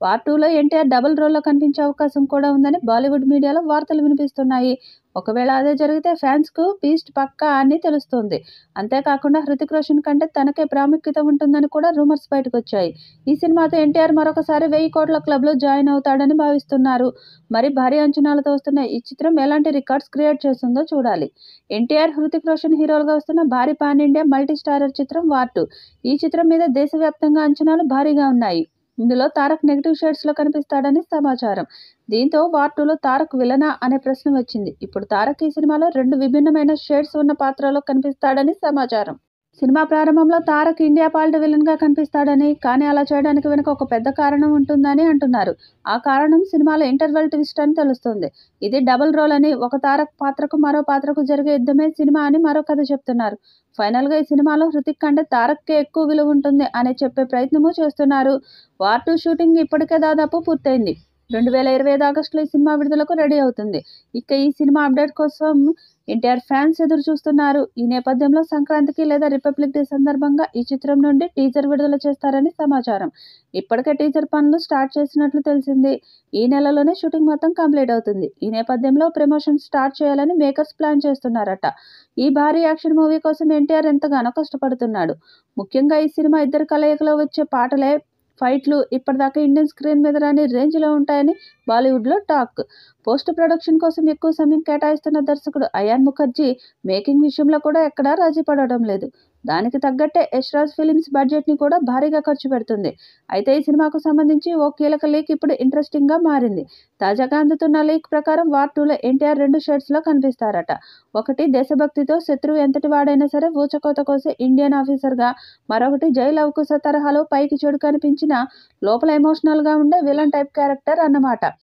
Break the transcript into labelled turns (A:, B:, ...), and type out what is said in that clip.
A: War 2లో NTR double రోల్‌లో కనిపించే అవకాశం కూడా ఉందని బాలీవుడ్ మీడియాలో వార్తలు వినిపిస్తున్నాయి. ఒకవేళ అదే జరిగితే ఫ్యాన్స్‌కు బీస్ట్ పక్కా అని తెలుస్తోంది. అంతేకాకుండా హృతిక్ రోషన్ కంటే తనకే ప్రాముఖ్యత ఉంటుందని కూడా రూమర్స్ బయటకొచ్చాయి. ఈ సినిమాతో ఎన్టీఆర్ మరొకసారి 1000 కోట్ల క్లబ్‌లో జాయిన్ అవుతాడని భావిస్తున్నారు. మరి భారీ అంచనాలతో వస్తున్న ఈ చిత్రం ఎలాంటి రికార్డ్స్ క్రియేట్ చేస్తుందో చూడాలి. ఎన్టీఆర్, హృతిక్ రోషన్ హీరోలుగా వస్తున్న భారీ పాన్ ఇండియా మల్టీ స్టారర్ చిత్రం వార్ 2. ఈ చిత్రం మీద దేశవ్యాప్తంగా అంచనాలు భారీగా ఉన్నాయి. ఇందులో తారక్ నెగెటివ్ షేడ్స్‌లో కనిపిస్తాడని సమాచారం. దీంతో వార్ 2లో తారక్ విలనా అనే ప్రశ్న వచ్చింది. ఇప్పుడు తారక్ ఈ సినిమాలో 2 విభిన్నమైన షేడ్స్ ఉన్న పాత్రలో కనిపిస్తాడని సమాచారం. సినిమా ప్రారంభంలో తారక్ ఇండియా పాలిట విలన్‌గా కనిపిస్తాడని, కానీ అలా చేయడానికి వెనుక ఒక పెద్ద కారణం ఉంటుందని అంటున్నారు. ఆ కారణం సినిమాలో ఇంటర్వెల్ ట్విస్ట్ అని తెలుస్తోంది. ఇది డబుల్ రోల్ అని, ఒక తారక్ పాత్రకు మరో పాత్రకు జరిగే యుద్ధమే సినిమా అని మరో కథ చెప్తున్నారు. ఫైనల్‌గా ఈ సినిమాలో హృతిక్ కంటే తారక్‌కే ఎక్కువ విలువ ఉంటుంది అని చెప్పే ప్రయత్నమూ చేస్తున్నారు. వార్ 2 షూటింగ్ ఇప్పటికే దాదాపు పూర్తయింది. 2025 ఆగస్టులో ఈ సినిమా విడుదలకు రెడీ అవుతుంది. ఇక ఈ సినిమా అప్డేట్ కోసం ఎన్టీఆర్ ఫ్యాన్స్ ఎదురు చూస్తున్నారు. ఈ నేపథ్యంలో సంక్రాంతికి లేదా రిపబ్లిక్ డే సందర్భంగా ఈ చిత్రం నుండి టీజర్ విడుదల చేస్తారని సమాచారం. ఇప్పటికే టీజర్ పనులు స్టార్ట్ చేసినట్లు తెలిసింది. ఈ నెలలోనే షూటింగ్ మొత్తం కంప్లీట్ అవుతుంది. ఈ నేపథ్యంలో ప్రమోషన్ స్టార్ట్ చేయాలని మేకర్స్ ప్లాన్ చేస్తున్నారట. ఈ భారీ యాక్షన్ మూవీ కోసం ఎన్టీఆర్ ఎంతగానో కష్టపడుతున్నాడు. ముఖ్యంగా ఈ సినిమా ఇద్దరి కలయికలో వచ్చే పాటలే, ఫైట్లు ఇప్పటిదాకా ఇండియన్ స్క్రీన్ మీద రాని రేంజ్‌లో ఉంటాయని బాలీవుడ్‌లో టాక్. పోస్ట్ ప్రొడక్షన్ కోసం ఎక్కువ సమయం కేటాయిస్తున్న దర్శకుడు అయాన్ ముఖర్జీ మేకింగ్ విషయంలో కూడా ఎక్కడా రాజీ పడడం లేదు. దానికి తగ్గట్టే యష్ రాజ్ ఫిలిమ్స్ బడ్జెట్‌ని కూడా భారీగా ఖర్చు పెడుతుంది. అయితే ఈ సినిమాకు సంబంధించి ఓ కీలక లీక్ ఇప్పుడు ఇంట్రెస్టింగ్‌గా మారింది. తాజాగా అందుతున్న లీక్ ప్రకారం వార్ 2లో ఎన్టీఆర్ 2 షేడ్స్‌లో కనిపిస్తారట. ఒకటి దేశభక్తితో శత్రువు ఎంతటి వాడైనా సరే ఊచకోత కోసే ఇండియన్ ఆఫీసర్‌గా, మరొకటి జై లవకుశ తరహాలో పైకి చెడు కనిపించినా లోపల ఎమోషనల్‌గా ఉండే విలన్ టైప్ క్యారెక్టర్ అన్నమాట.